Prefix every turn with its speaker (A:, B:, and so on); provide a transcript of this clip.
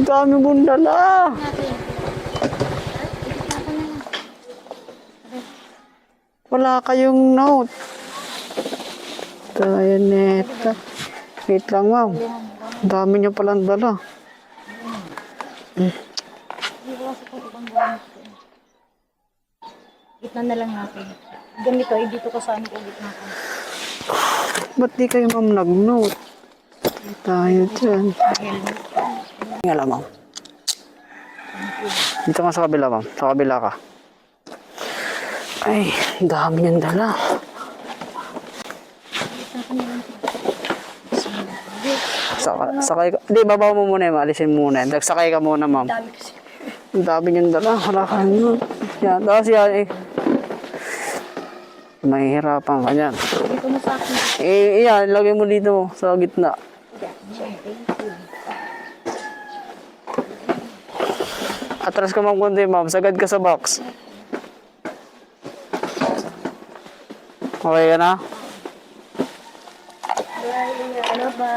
A: Ang dami mong dala. Wala kayong note. Tayo neta. Wait lang, ma'am. Ang dami niyo palang dala.
B: Gitna na lang natin. Ganito, dito ka sa amin, gitna ka.
A: Ba't di kayo, ma'am, nag-note? Tayo dyan. Nga lang, ma'am. Dito ka sa kabila, ma'am. Sa kabila ka. Ay, ang dami niyang dala. Sakay ka. Hindi, babaw mo muna, ma'am. Alisin muna. Nagsakay ka muna, ma'am.
B: Dami kasi.
A: Ang dami niyang dala. Wala ka nyo. Yan, tapos yan eh. Mahihirapan ka yan.
B: Dito mo sa akin.
A: Yan, lagay mo dito sa gitna. Atras ka, ma'am, kundi, ma'am. Sagad ka sa box. Okay ka na?
B: Bye.